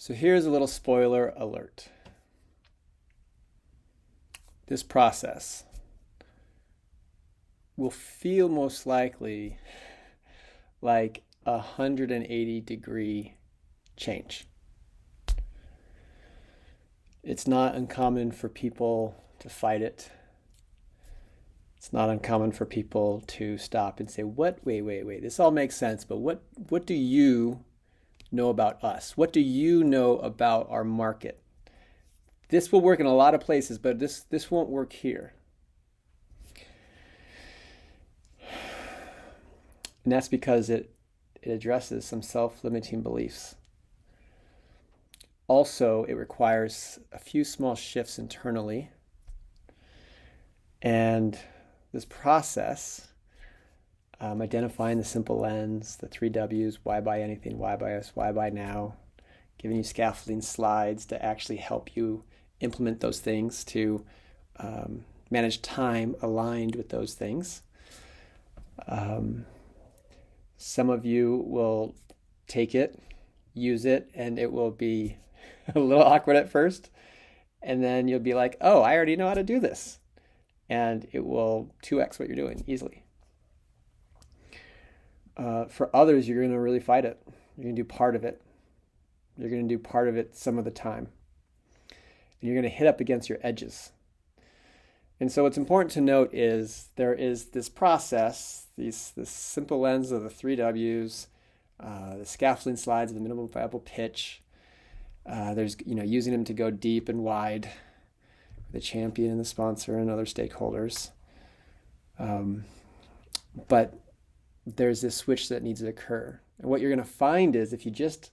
So here's a little spoiler alert. This process will feel most likely like a 180-degree change. It's not uncommon for people to fight it. It's not uncommon for people to stop and say, "What? Wait. This all makes sense, but what do you know about us? What do you know about our market? This will work in a lot of places, but this won't work here." And that's because it addresses some self-limiting beliefs. Also, it requires a few small shifts internally. And this process, identifying the simple lens, the 3 Ws, why buy anything, why buy us, why buy now, giving you scaffolding slides to actually help you implement those things, to manage time aligned with those things. Some of you will take it, use it, and it will be a little awkward at first. And then you'll be like, "Oh, I already know how to do this." And it will 2x what you're doing easily. For others, you're going to really fight it. You're going to do part of it. You're going to do part of it some of the time. And you're going to hit up against your edges. And so what's important to note is there is this process, this simple lens of the 3 Ws, the scaffolding slides of the minimum viable pitch. There's using them to go deep and wide with the champion and the sponsor and other stakeholders. But there's this switch that needs to occur. And what you're going to find is if you just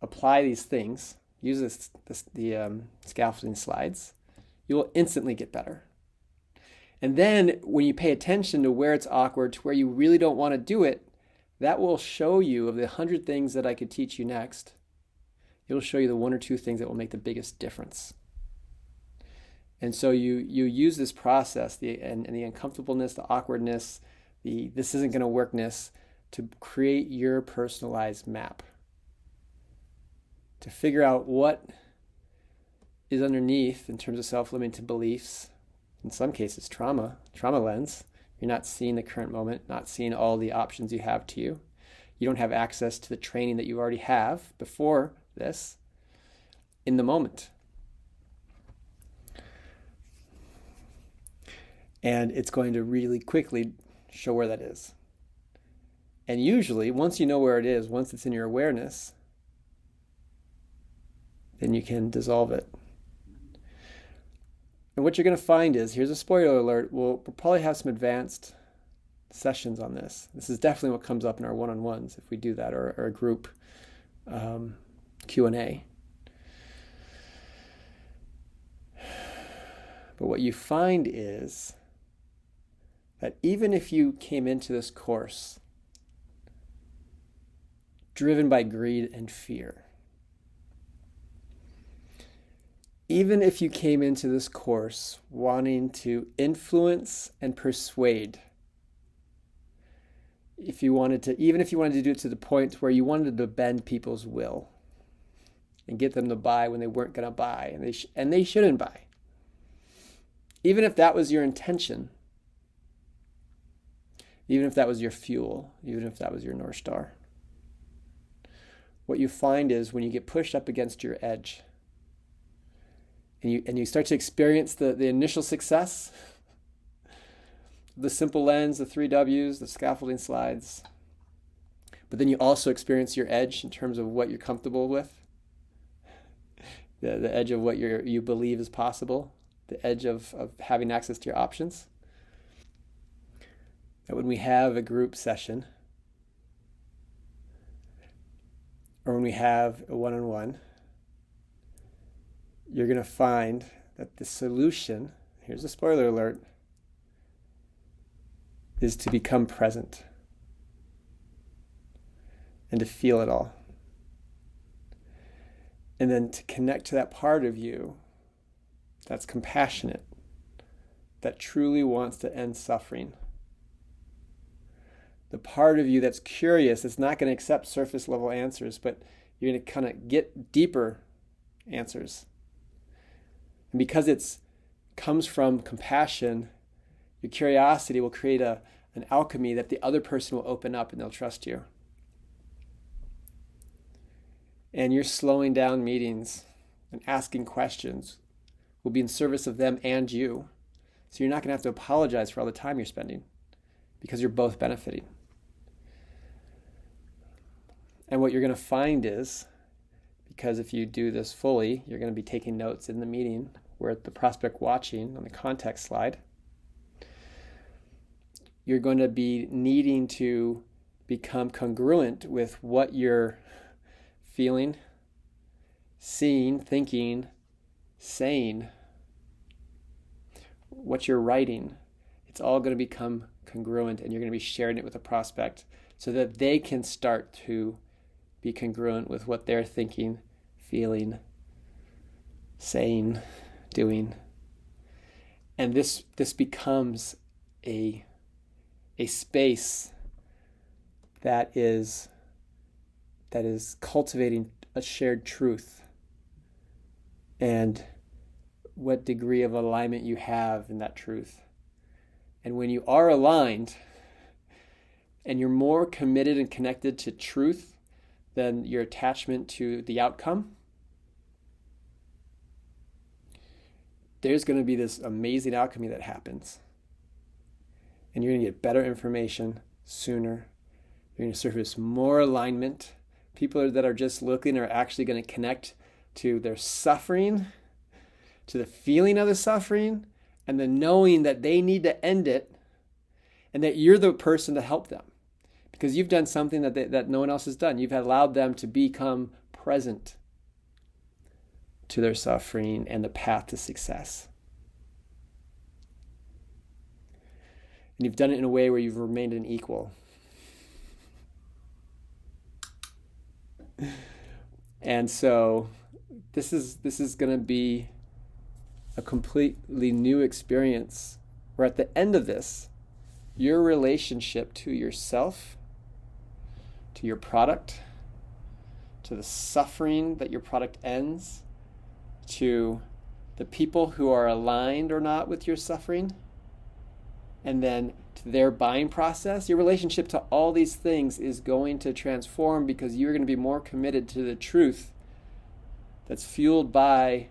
apply these things, use the scaffolding slides, you will instantly get better. And then when you pay attention to where it's awkward, to where you really don't want to do it, that will show you, of the 100 things that I could teach you next, it'll show you the 1 or 2 things that will make the biggest difference. And so you use this process, the uncomfortableness, the awkwardness, the this isn't going to workness, to create your personalized map, to figure out what is underneath in terms of self-limiting beliefs. In some cases, trauma lens. You're not seeing the current moment, not seeing all the options you have to you. You don't have access to the training that you already have before this in the moment. And it's going to really quickly show where that is. And usually, once you know where it is, once it's in your awareness, then you can dissolve it. And what you're going to find is, here's a spoiler alert, we'll probably have some advanced sessions on this. This is definitely what comes up in our one-on-ones if we do that, or a group Q&A. But what you find is that even if you came into this course driven by greed and fear, even if you came into this course wanting to influence and persuade, even if you wanted to do it to the point where you wanted to bend people's will and get them to buy when they weren't going to buy, and they shouldn't buy, even if that was your intention, even if that was your fuel, even if that was your North Star, what you find is when you get pushed up against your edge, and you start to experience the initial success, the simple lens, the 3 Ws, the scaffolding slides, but then you also experience your edge in terms of what you're comfortable with, the edge of what you believe is possible, the edge of having access to your options. That when we have a group session, or when we have a one-on-one, you're going to find that the solution, here's a spoiler alert, is to become present and to feel it all. And then to connect to that part of you that's compassionate, that truly wants to end suffering. The part of you that's curious, that's not going to accept surface level answers, but you're going to kind of get deeper answers. And because it's comes from compassion, your curiosity will create an alchemy that the other person will open up and they'll trust you. And you're slowing down meetings and asking questions will be in service of them and you. So you're not going to have to apologize for all the time you're spending because you're both benefiting. And what you're going to find is, because if you do this fully, you're going to be taking notes in the meeting. We're at the prospect watching on the context slide. You're going to be needing to become congruent with what you're feeling, seeing, thinking, saying, what you're writing. It's all going to become congruent, and you're going to be sharing it with a prospect so that they can start to be congruent with what they're thinking, feeling, saying, doing. And this becomes a space that is cultivating a shared truth and what degree of alignment you have in that truth. And when you are aligned and you're more committed and connected to truth than your attachment to the outcome, there's going to be this amazing alchemy that happens. And you're going to get better information sooner. You're going to surface more alignment. People that are just looking are actually going to connect to their suffering, to the feeling of the suffering, and the knowing that they need to end it, and that you're the person to help them. Because you've done something that no one else has done. You've allowed them to become present to their suffering and the path to success. And you've done it in a way where you've remained an equal. And so this is going to be a completely new experience where at the end of this, your relationship to yourself, to your product, to the suffering that your product ends, to the people who are aligned or not with your suffering, and then to their buying process, your relationship to all these things is going to transform because you're going to be more committed to the truth that's fueled by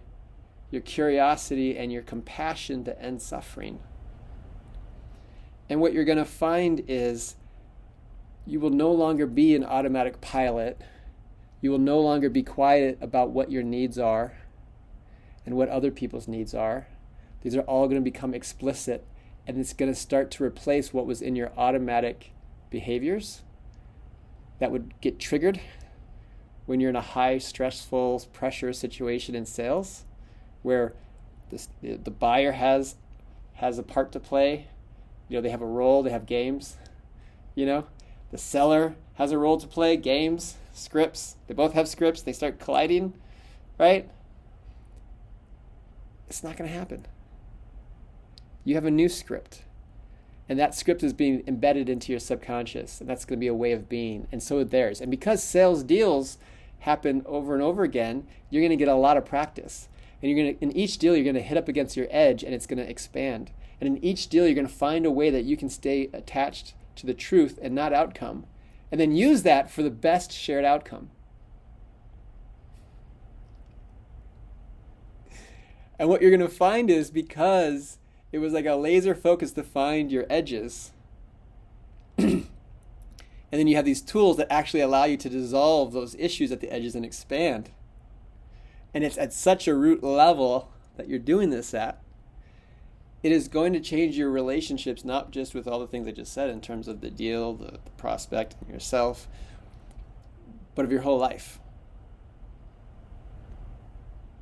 your curiosity and your compassion to end suffering. And what you're going to find is you will no longer be an automatic pilot. You will no longer be quiet about what your needs are and what other people's needs are. These are all going to become explicit, and it's going to start to replace what was in your automatic behaviors that would get triggered when you're in a high, stressful, pressure situation in sales, where the buyer has a part to play. They have a role, they have games. The seller has a role to play, games, scripts. They both have scripts. They start colliding, right? It's not going to happen. You have a new script. And that script is being embedded into your subconscious. And that's going to be a way of being. And so is theirs. And because sales deals happen over and over again, you're going to get a lot of practice. And in each deal, you're going to hit up against your edge, and it's going to expand. And in each deal, you're going to find a way that you can stay attached to the truth and not outcome. And then use that for the best shared outcome. And what you're going to find is, because it was like a laser focus to find your edges, and then you have these tools that actually allow you to dissolve those issues at the edges and expand. And it's at such a root level that you're doing this at. It is going to change your relationships, not just with all the things I just said in terms of the deal, the prospect, and yourself, but of your whole life.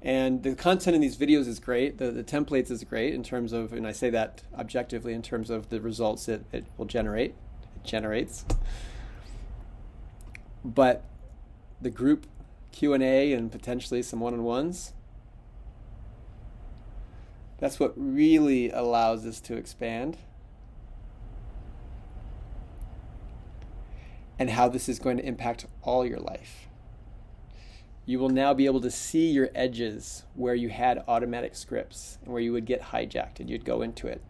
And the content in these videos is great. The templates is great in terms of, and I say that objectively, in terms of the results it will generate. It generates. But the group Q&A and potentially some one-on-ones, that's what really allows this to expand. And how this is going to impact all your life. you will now be able to see your edges where you had automatic scripts and where you would get hijacked and you'd go into it.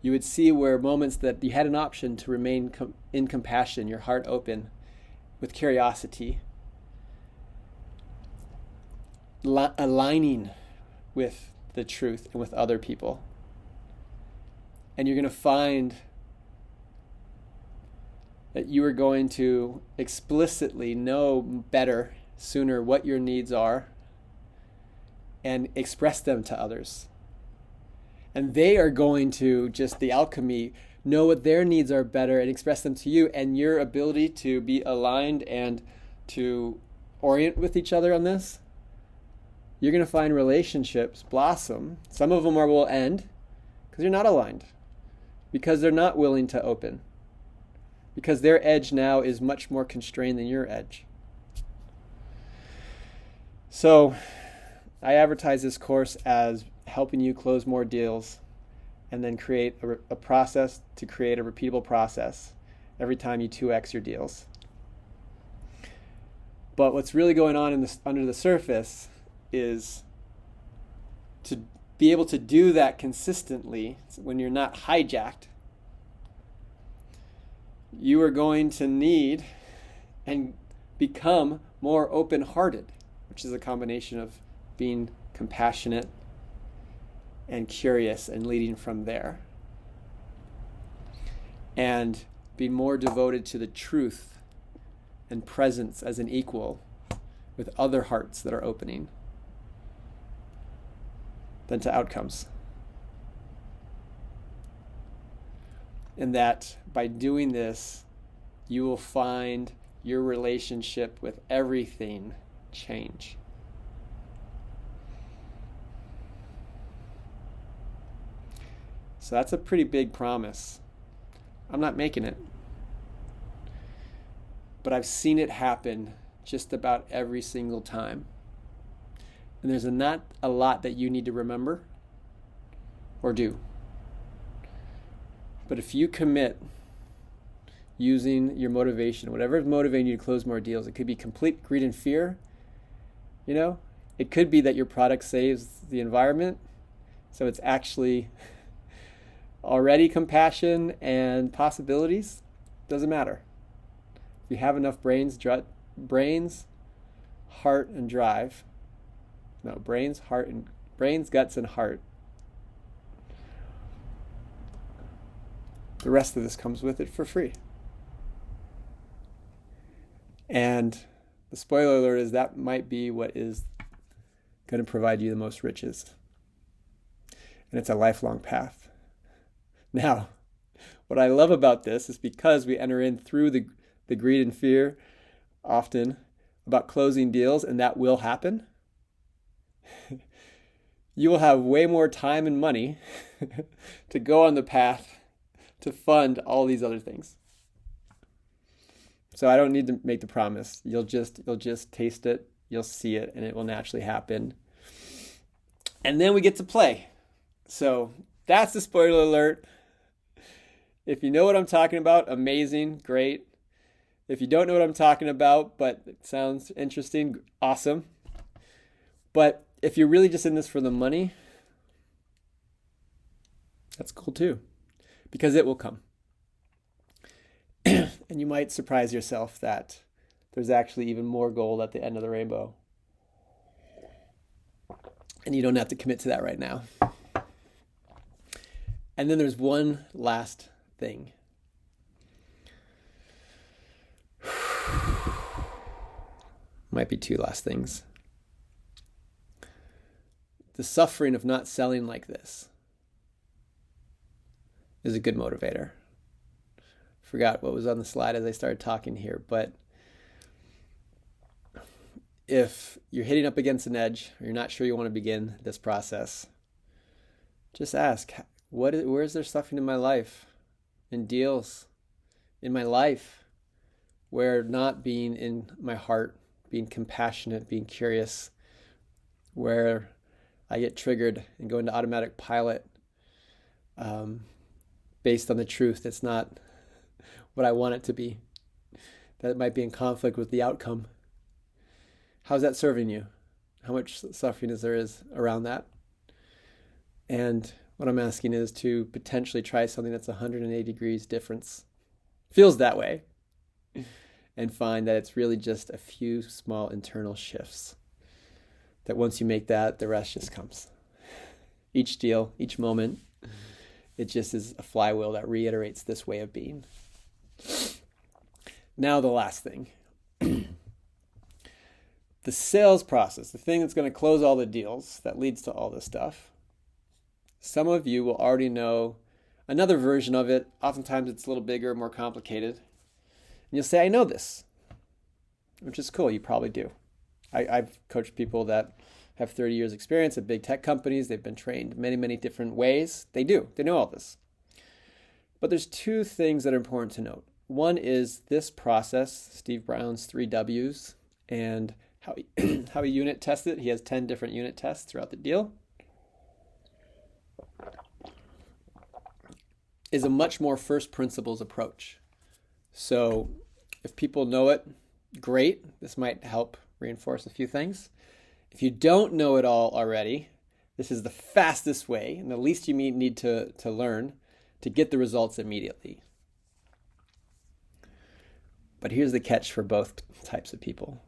You would see where moments that you had an option to remain in compassion, your heart open, with curiosity, aligning with the truth and with other people. And you're going to find that you are going to explicitly know better sooner what your needs are and express them to others. And they are going to, just the alchemy, know what their needs are better and express them to you. And your ability to be aligned and to orient with each other on this, you're going to find relationships blossom. Some of them will end because you're not aligned, because they're not willing to open, because their edge now is much more constrained than your edge. So I advertise this course as helping you close more deals and then create a process to create a repeatable process every time you 2x your deals. But what's really going on under the surface is to be able to do that consistently when you're not hijacked. You are going to need and become more open-hearted, which is a combination of being compassionate and curious and leading from there. And be more devoted to the truth and presence as an equal with other hearts that are opening than to outcomes. And that by doing this, you will find your relationship with everything change. So that's a pretty big promise. I'm not making it, but I've seen it happen just about every single time. And there's not a lot that you need to remember or do. But if you commit using your motivation, whatever is motivating you to close more deals, it could be complete greed and fear. It could be that your product saves the environment, so it's actually already compassion and possibilities. Doesn't matter. If you have enough brains, heart, and drive. No, brains, guts, and heart. The rest of this comes with it for free. And the spoiler alert is that might be what is going to provide you the most riches. And it's a lifelong path. Now, what I love about this is because we enter in through the greed and fear often about closing deals, and that will happen. You will have way more time and money to go on the path to fund all these other things. So I don't need to make the promise. You'll just taste it, you'll see it, and it will naturally happen. And then we get to play. So that's the spoiler alert. If you know what I'm talking about, amazing, great. If you don't know what I'm talking about, but it sounds interesting, awesome. But if you're really just in this for the money, that's cool too, because it will come. And you might surprise yourself that there's actually even more gold at the end of the rainbow. And you don't have to commit to that right now. And then there's one last thing. Might be two last things. The suffering of not selling like this is a good motivator. Forgot what was on the slide as I started talking here, but if you're hitting up against an edge or you're not sure you want to begin this process, just ask, where is there suffering in my life, in deals, in my life, where not being in my heart, being compassionate, being curious, where I get triggered and go into automatic pilot based on the truth that's not what I want it to be, that it might be in conflict with the outcome. How's that serving you? How much suffering is there around that? And what I'm asking is to potentially try something that's 180 degrees difference. Feels that way. And find that it's really just a few small internal shifts. That once you make that, the rest just comes. Each deal, each moment, it just is a flywheel that reiterates this way of being. Now the last thing. The sales process, the thing that's going to close all the deals that leads to all this stuff. Some of you will already know another version of it. Oftentimes it's a little bigger, more complicated. And you'll say, I know this, which is cool. You probably do. I've coached people that have 30 years experience at big tech companies. They've been trained many, many different ways. They do. They know all this. But there's two things that are important to note. One is this process, Steve Brown's 3 W's, and how he unit tests it. He has 10 different unit tests throughout the deal. Is a much more first principles approach. So if people know it, great. This might help reinforce a few things. If you don't know it all already, this is the fastest way and the least you need to learn to get the results immediately. But here's the catch for both types of people.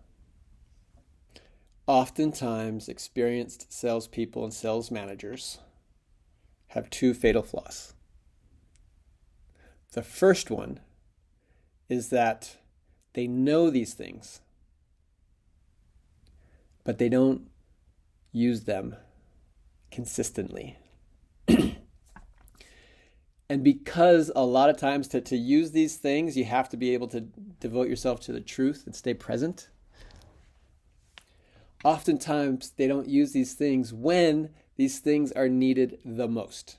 Oftentimes, experienced salespeople and sales managers have 2 fatal flaws. The first one is that they know these things, but they don't use them consistently. And because a lot of times to use these things, you have to be able to devote yourself to the truth and stay present. Oftentimes, they don't use these things when these things are needed the most.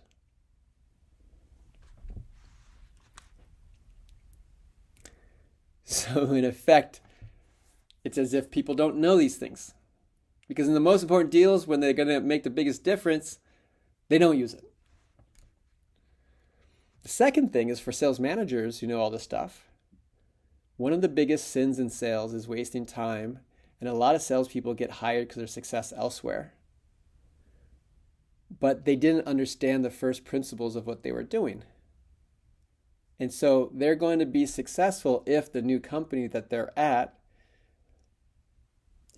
So in effect, it's as if people don't know these things. Because in the most important deals, when they're going to make the biggest difference, they don't use it. The second thing is for sales managers who know all this stuff. One of the biggest sins in sales is wasting time. And a lot of salespeople get hired because of their success elsewhere. But they didn't understand the first principles of what they were doing. And so they're going to be successful if the new company that they're at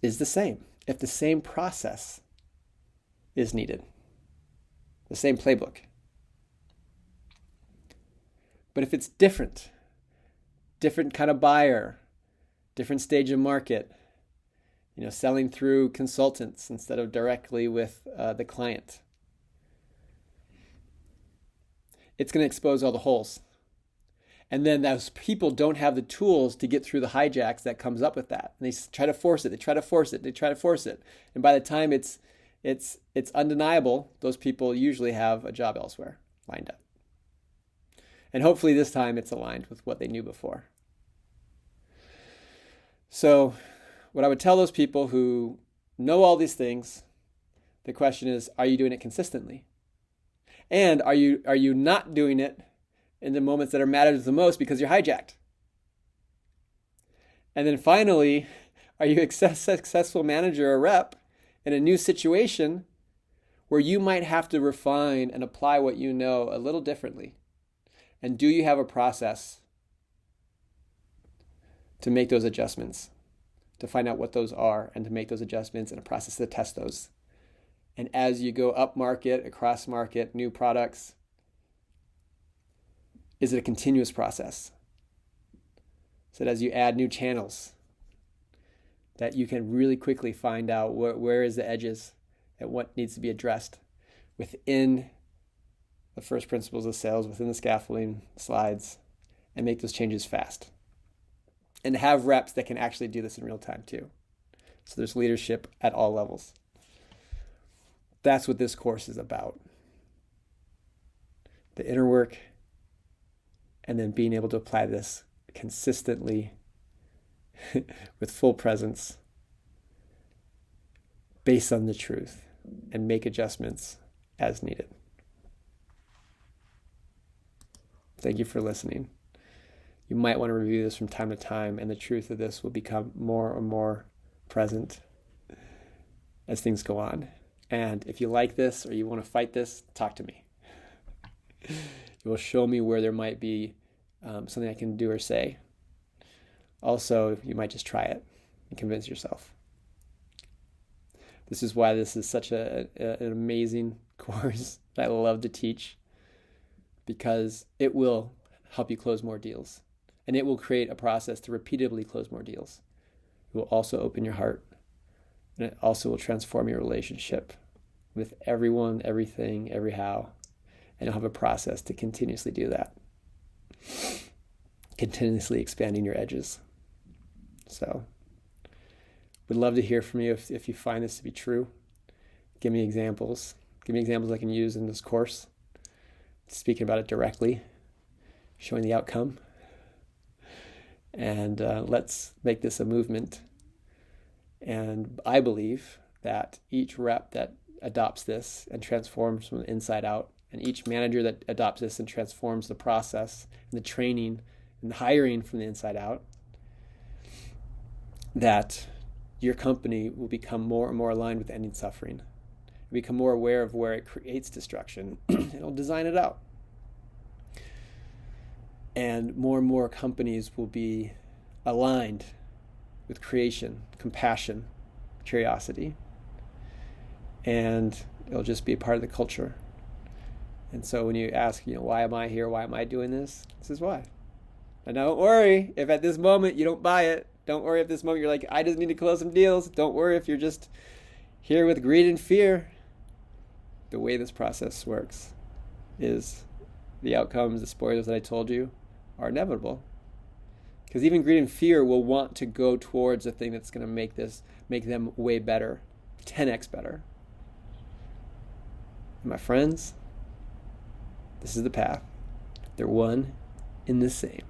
is the same. If the same process is needed. The same playbook. But if it's different kind of buyer, different stage of market, selling through consultants instead of directly with the client, it's going to expose all the holes. And then those people don't have the tools to get through the hijacks that comes up with that. And they try to force it. They try to force it. And by the time it's undeniable, those people usually have a job elsewhere lined up. And hopefully this time it's aligned with what they knew before. So what I would tell those people who know all these things, the question is, are you doing it consistently? And are you not doing it in the moments that are matters the most because you're hijacked? And then finally, are you a successful manager or rep in a new situation where you might have to refine and apply what you know a little differently? And do you have a process to make those adjustments, to find out what those are, and to make those adjustments, and a process to test those? And as you go up market, across market, new products, is it a continuous process? So that as you add new channels, that you can really quickly find out where is the edges and what needs to be addressed within the first principles of sales, within the scaffolding slides, and make those changes fast. And have reps that can actually do this in real time too. So there's leadership at all levels. That's what this course is about. The inner work, and then being able to apply this consistently with full presence based on the truth and make adjustments as needed. Thank you for listening. You might want to review this from time to time, and the truth of this will become more and more present as things go on. And if you like this or you want to fight this, talk to me. You will show me where there might be something I can do or say. Also, you might just try it and convince yourself. This is why this is such an amazing course that I love to teach, because it will help you close more deals. And it will create a process to repeatedly close more deals. It will also open your heart. And it also will transform your relationship with everyone, everything, every how. And you'll have a process to continuously do that. Continuously expanding your edges. So, would love to hear from you if you find this to be true. Give me examples. Give me examples I can use in this course. Speaking about it directly. Showing the outcome. And let's make this a movement. And I believe that each rep that adopts this and transforms from the inside out, and each manager that adopts this and transforms the process and the training and the hiring from the inside out, that your company will become more and more aligned with ending suffering, become more aware of where it creates destruction. It'll design it out. And more companies will be aligned with creation, compassion, curiosity. And it'll just be a part of the culture. And so when you ask, why am I here? Why am I doing this? This is why. And don't worry if at this moment you don't buy it. Don't worry if this moment you're like, I just need to close some deals. Don't worry if you're just here with greed and fear. The way this process works is the outcomes, the spoilers that I told you, are inevitable. Because even greed and fear will want to go towards the thing that's going to make them way better, 10x better. And my friends, this is the path. They're one in the same.